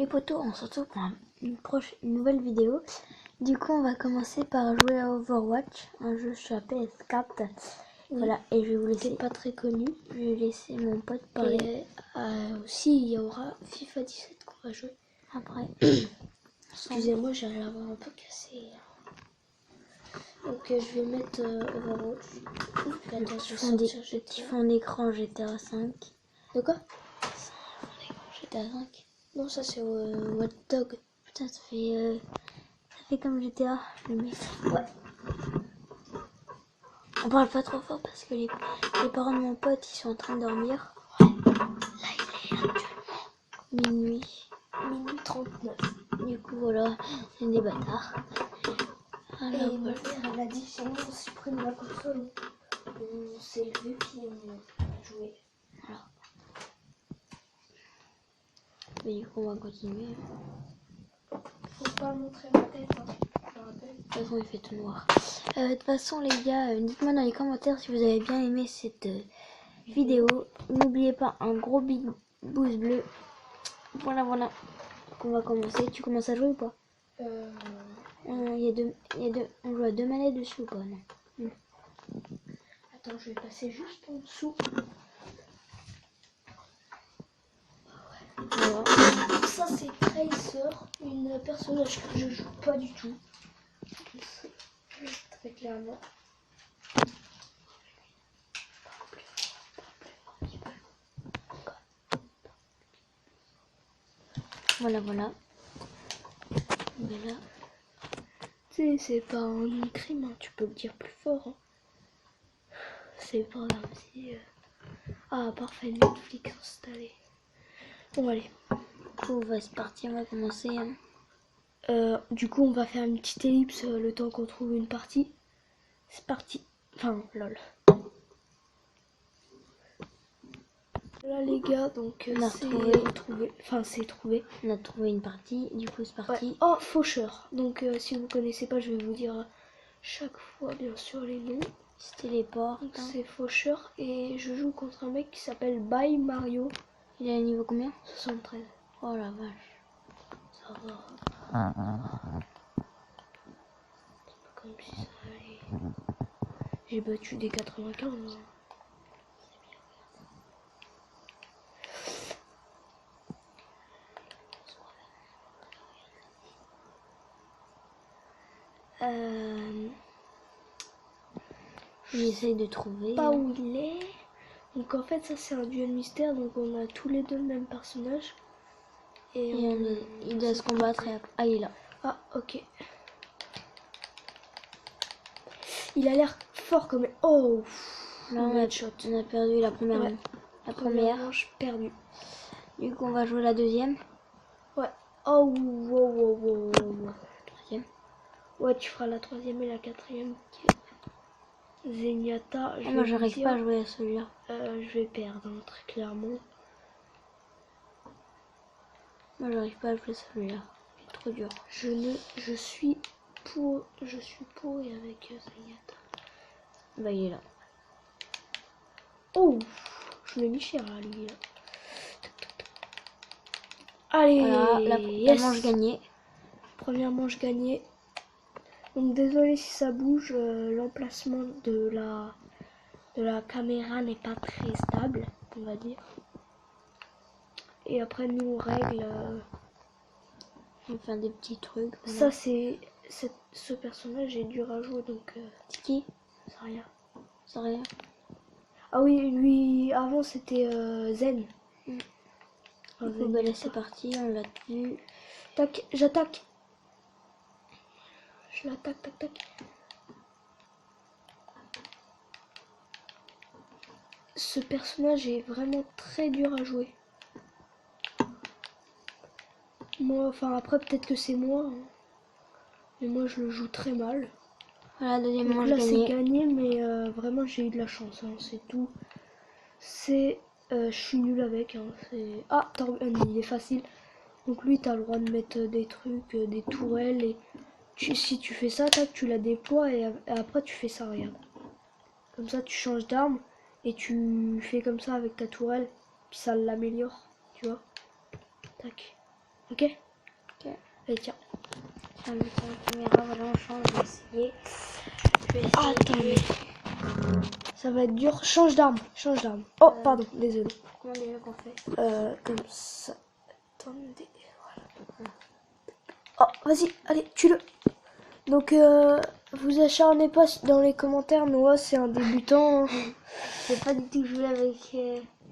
les potos, on se retrouve pour une nouvelle vidéo. Du coup, on va commencer par jouer à Overwatch, un jeu sur la PS4. Oui. Voilà, et je vais vous laisser. Pas très connu. Je vais laisser mon pote parler. Et aussi, il y aura FIFA 17 qu'on va jouer. Après. Excusez-moi, j'ai la voix un peu cassée. Donc, je vais mettre Overwatch. Attends, petit fond d'écran GTA 5. De quoi? GTA 5. Non, ça c'est Watch Dog. Putain, ça fait comme GTA. Je le mets. Ouais. On parle pas trop fort parce que les parents de mon pote ils sont en train de dormir. Ouais. Là, il est actuellement minuit 39. Du coup, voilà, c'est des bâtards. Alors, ma mère, elle a dit sinon on supprime la console. On s'est levé puis on a joué. Voilà. Mais du coup, on va continuer. Faut pas montrer ma tête, hein. Je me rappelle. De toute façon, il fait tout noir. De toute façon, les gars, dites-moi dans les commentaires si vous avez bien aimé cette vidéo. N'oubliez pas un gros big pouce bleu. Voilà. Donc, on va commencer. Tu commences à jouer ou pas? On joue à deux manettes dessus ou pas? Non. Attends, je vais passer juste en dessous. Voilà. Ça, c'est Tracer, une personnage que je joue pas du tout. Très clairement. Voilà. Mais là, Tu sais, c'est pas un crime, hein. Tu peux le dire plus fort. Hein. C'est pas comme si... Ah, parfait, Netflix installé. Bon, allez. c'est parti, on va commencer. Du coup, on va faire une petite ellipse le temps qu'on trouve une partie. C'est parti. Enfin, lol. Là, les gars, donc c'est trouvé. On a trouvé une partie, du coup c'est parti. Ouais. Oh, faucheur. Donc, si vous connaissez pas, je vais vous dire chaque fois, bien sûr, les noms. Se téléporte. C'est faucheur et je joue contre un mec qui s'appelle By Mario. Il est à niveau combien? 73. Oh la vache. Ça va. C'est pas comme si ça allait. J'ai battu des 95. Hein. J'essaye de trouver. Pas où il est. Donc en fait ça c'est un duel mystère. Donc on a tous les deux le même personnage. Et il doit se combattre. Ah, il est là. Ah ok. Il a l'air fort comme... Oh. Là on a perdu la première. Ouais. La première manche perdue. Du coup on va jouer la deuxième. Ouais. Oh wow. Troisième. Ouais, tu feras la troisième et la quatrième. Zenyatta. Moi j'arrive pas à jouer à celui-là. Je vais perdre, hein, très clairement. Moi j'arrive pas à jouer celui-là. C'est trop dur. Je suis pourri avec Zenyatta. Bah il est là. Oh, je l'ai mis cher là, lui. Là. Allez, voilà, la manche gagnée. Première manche gagnée. Donc désolé si ça bouge, l'emplacement de la caméra n'est pas très stable, on va dire. Et après nous on règle. On fait des petits trucs. Voilà. Ça ce personnage est dur à jouer donc. C'est qui? C'est rien. Ah oui, lui avant c'était Zen. Du coup, bah là c'est parti, on l'a vu. Tac, j'attaque. Je l'attaque, tac. Ce personnage est vraiment très dur à jouer. Moi, enfin après peut-être que c'est moi. Hein. Mais moi je le joue très mal. Voilà, deuxième manche là c'est gagnée. gagné, mais vraiment j'ai eu de la chance, hein, c'est tout. Je suis nul avec. Hein, ah, il est facile. Donc lui t'as le droit de mettre des trucs, des tourelles et si tu fais ça, tac, tu la déploies et après tu fais ça, regarde. Comme ça tu changes d'arme et tu fais comme ça avec ta tourelle, puis ça l'améliore, tu vois. Tac. Ok. Ok. Allez, tiens. Tiens, mettre la caméra, voilà, on change, je vais essayer. Je vais essayer. Attends, mais ça va être dur. Change d'arme. Change d'arme. Oh, pardon, désolé. Comment déjà qu'on fait? Comme ça. Attendez. Voilà. Oh, vas-y, allez, tue-le. Donc, vous acharnez pas dans les commentaires. Noah, c'est un débutant. J'ai pas du tout joué avec.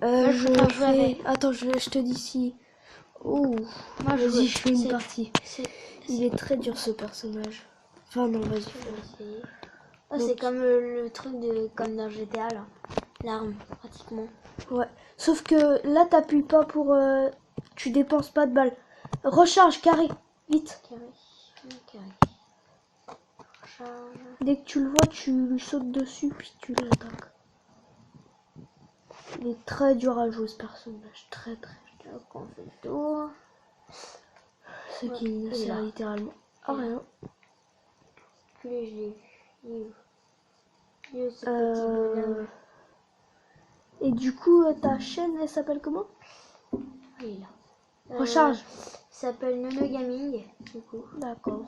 Moi, je préfère jouer avec. Attends, je te dis si. Ouh. Moi, Vas-y, je fais une c'est- partie. Il est très dur ce personnage. Enfin, non, vas-y. Je vais essayer. Oh, Donc- c'est comme le truc comme dans GTA là. L'arme, pratiquement. Ouais. Sauf que là, t'appuies pas pour. Tu dépenses pas de balles. Recharge, carré. Vite. Carré. Charge. Dès que tu le vois, tu lui sautes dessus, puis tu l'attaques. Il est très dur à jouer ce personnage. Très. Donc on fait le tour. Ce qui ne et sert là. littéralement à rien. Plus léger. Il est où ce petit bonhomme? Et du coup, ta chaîne, elle s'appelle comment? Il est là. Recharge. Il s'appelle Nono Gaming, du coup. D'accord.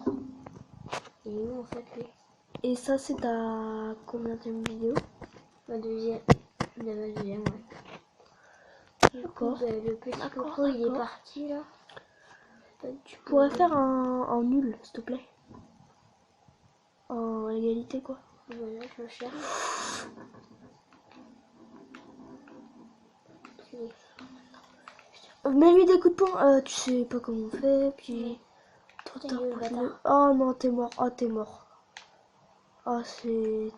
Il est où en fait lui? Et ça, c'est ta combienième vidéo? Ma deuxième. Ma deuxième, ouais. D'accord. Le petit coco, il est parti là. Tu pourrais faire un nul, s'il te plaît. En égalité, quoi. Voilà, je le cherche. Mets-lui des coups de poing. Tu sais pas comment on fait, puis... Trop Putain, tard il est où, pour le le... bâtard? Oh non, t'es mort. Oh, t'es mort. Oh, c'était...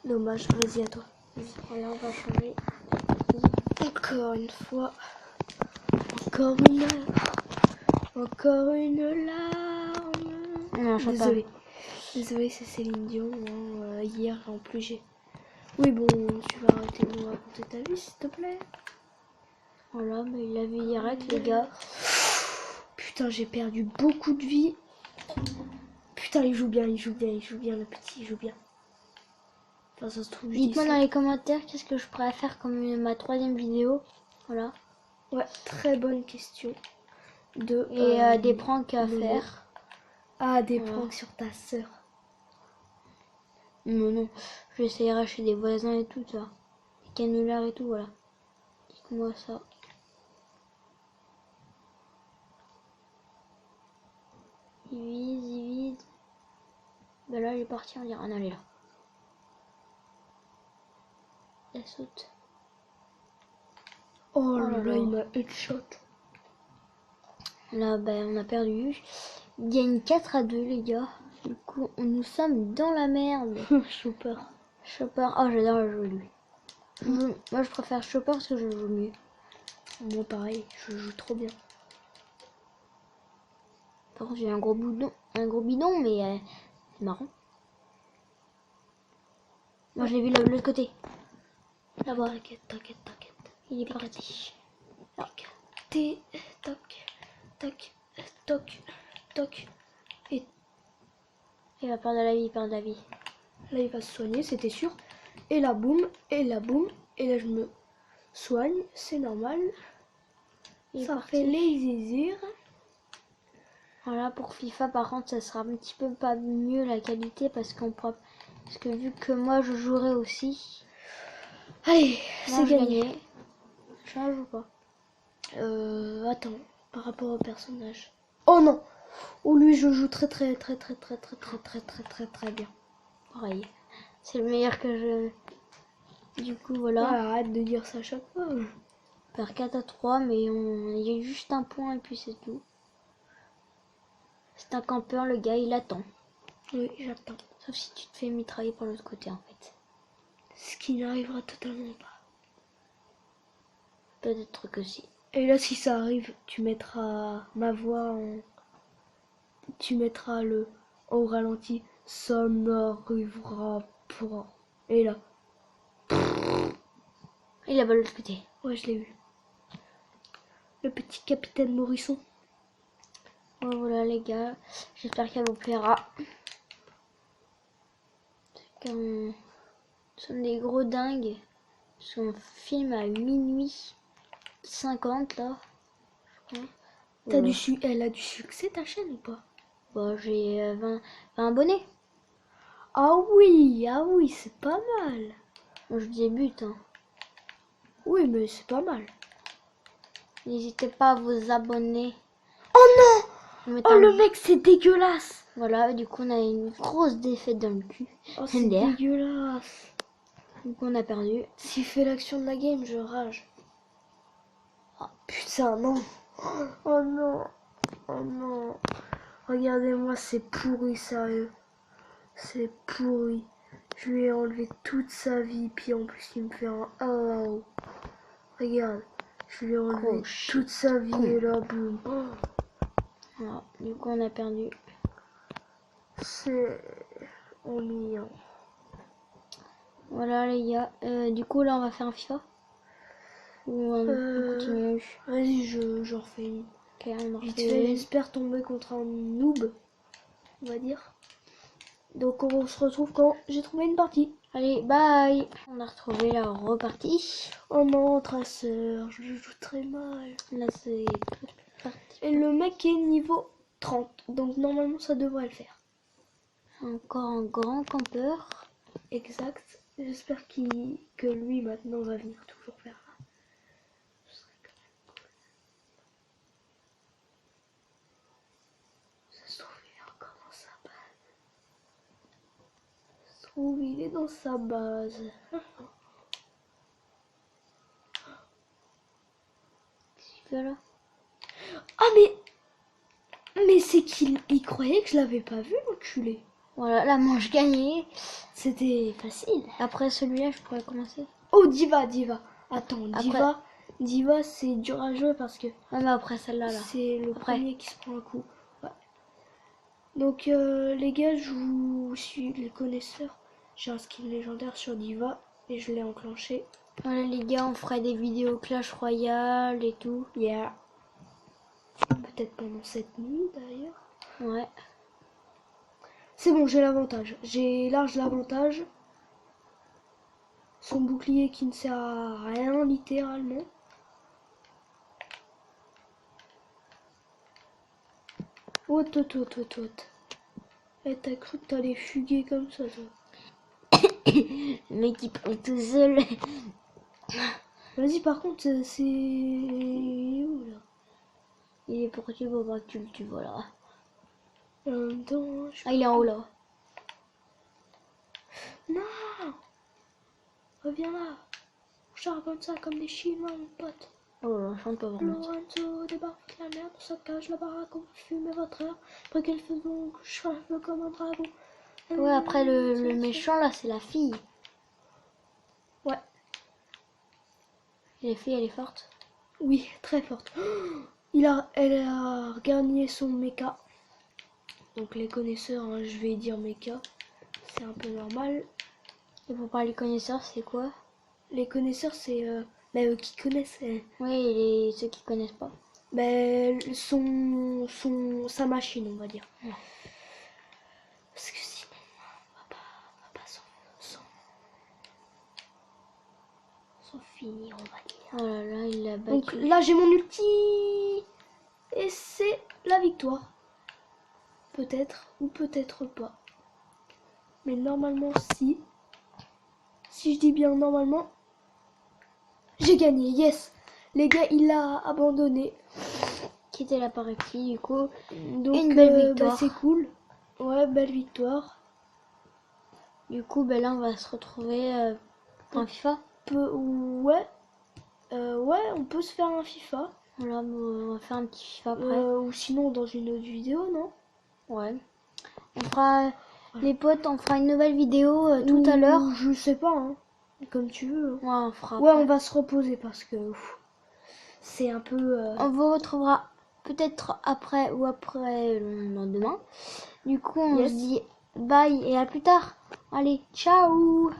Dommage. Vas-y, à toi. Voilà, on va changer. Encore une fois. Encore une... Encore une larme. Non, je Désolée. Désolée, c'est Céline Dion. Hein. Hier, en plus, j'ai... Oui, bon, tu vas arrêter de nous raconter ta vie, s'il te plaît. Voilà, mais il a vu direct, les gars. Putain, j'ai perdu beaucoup de vie. Putain, il joue bien, le petit, il joue bien. Enfin, ça se trouve, Dites-moi dans les commentaires qu'est-ce que je pourrais faire comme ma troisième vidéo. Voilà. Ouais, très bonne question. Et des pranks à Nono. faire. Ah, des pranks sur ta sœur. Non, je vais essayer chez des voisins et tout ça. Des canulars et tout, voilà. Dites-moi ça. Il vise. Bah là, il est parti, on dirait. Ah non, elle est là. Elle saute. Oh là là, il m'a headshot. Là, bah, on a perdu. Il gagne 4-2, les gars. Du coup, nous sommes dans la merde. Chopper. Chopper. Oh, j'adore le jeu, lui. Moi, je préfère Chopper parce que je joue mieux. Moi, pareil, je joue trop bien. Par contre, j'ai un gros bidon, mais c'est marrant. Moi, je l'ai vu là de l'autre côté. Là-bas. T'inquiète. Il est parti. Toc, toc. Et Il va perdre la vie, là, il va se soigner, c'était sûr. Et là, boum. Et là, je me soigne, c'est normal. Ça fait plaisir. Voilà, pour FIFA, par contre, ça sera un petit peu pas mieux la qualité parce que vu que moi, je jouerai aussi. Allez, c'est gagné. Je joue pas. Attends, par rapport au personnage. Oh non. Oh, lui, je joue très bien. Pareil. C'est le meilleur que je... Du coup, voilà. Arrête de dire ça à chaque fois. On perd 4-3, mais il y a juste un point et puis c'est tout. C'est un campeur, le gars, il attend. Oui, j'attends. Sauf si tu te fais mitrailler par l'autre côté, en fait. Ce qui n'arrivera totalement pas. Peut-être que si. Et là, si ça arrive, tu mettras ma voix en... Tu mettras le au ralenti. Ça n'arrivera pas. Et là. Il est de l'autre côté. Ouais, je l'ai vu. Le petit capitaine Morisson. Bon, voilà les gars, j'espère qu'elle vous plaira. Nous sommes des gros dingues. Parce qu'on filme à minuit 50 là. Elle a du succès ta chaîne ou pas? Bah, j'ai 20 abonnés. Ah oui, c'est pas mal. Moi, je débute. Hein. Oui, mais c'est pas mal. N'hésitez pas à vous abonner. Oh non! Mettre Oh, un- le mec, c'est dégueulasse! Voilà, du coup, on a une grosse défaite dans le cul. Oh, c'est MDR. dégueulasse. Du coup, on a perdu. S'il fait l'action de la game, je rage. Oh putain, non! Oh non! Oh non! Regardez-moi, c'est pourri, sérieux. C'est pourri. Je lui ai enlevé toute sa vie, puis en plus, il me fait un oh. Regarde, je lui ai enlevé Oh, shit. toute sa vie et là, boum. Voilà, du coup, on a perdu. C'est ennuyant. Voilà, les gars. Du coup, là, on va faire un FIFA. Ou on continue. Vas-y, je refais une. Ok, on en Vite refait fait, une. j'espère tomber contre un noob, on va dire. Donc on se retrouve quand j'ai trouvé une partie. Allez, bye. On a retrouvé la repartie. Oh non, traceur, je joue très mal. Là, c'est parti. Et le mec est niveau 30, donc normalement ça devrait le faire. Encore un grand campeur. Exact. J'espère que lui maintenant va venir toujours vers là. Ce serait quand même cool. Ça se trouve, il est encore dans sa base. Ça se trouve, il est dans sa base. Qu'est-ce qu'il fait là? Ah mais c'est qu'il croyait que je l'avais pas vu, l'enculé. Voilà, la manche gagnée. C'était facile. Après celui-là, je pourrais commencer. Oh, Diva. Attends, Après- Diva, c'est dur à jouer parce que Ouais, mais après celle-là, là. c'est le Après. premier qui se prend un coup. Ouais. Donc, les gars, je vous suis les connaisseurs. J'ai un skin légendaire sur Diva et je l'ai enclenché. Voilà, les gars, on ferait des vidéos Clash Royale et tout. Yeah. Peut-être pendant cette nuit d'ailleurs. Ouais. C'est bon, j'ai l'avantage. J'ai large l'avantage. Son bouclier qui ne sert à rien littéralement. Oh, Eh, t'as cru que t'allais fuguer comme ça, toi. Le mec qui prend tout seul. Vas-y, par contre, c'est où là? Il est poursuivi pour pas que tu le tues, voilà. En même temps, Ah, il est en haut là. Non! Reviens là! On charbonne ça comme des Chinois, mon pote. Oh là, chante pas vraiment. Lorenzo débarque la merde, ça cache la baraque, on va fumer votre heure. Après qu'elle fait donc, je suis un peu comme un dragon. Ouais, après le méchant là, c'est la fille. Ouais, La fille, elle est forte. oui, très forte. Elle a gagné son mecha. Donc les connaisseurs, hein, je vais dire mecha. C'est un peu normal. Et pour parler connaisseurs, c'est quoi? Les connaisseurs, c'est eux qui connaissent. Oui, ceux qui connaissent pas. Sa machine, on va dire. Ouais. Parce que sinon, on va pas s'en finir, on va dire. Oh là là, il l'a battu. Donc là, j'ai mon ulti. Et c'est la victoire. Peut-être ou peut-être pas. Mais normalement, si. Si je dis bien normalement, j'ai gagné. Yes. Les gars, il a abandonné. Quitter la partie, du coup. Donc, une belle victoire. c'est cool. Ouais, belle victoire. Du coup, ben là, on va se retrouver pour un FIFA. Ouais. Ouais, on peut se faire un FIFA. Voilà, bon, on va faire un petit FIFA après. Ou sinon dans une autre vidéo, non? Ouais. On fera, les potes, on fera une nouvelle vidéo tout à l'heure. Je sais pas, hein. Comme tu veux. Ouais, on fera. Ouais, après. on va se reposer parce que c'est un peu... On vous retrouvera peut-être après ou après le lendemain. Du coup, on Yes. se dit bye et à plus tard. Allez, ciao!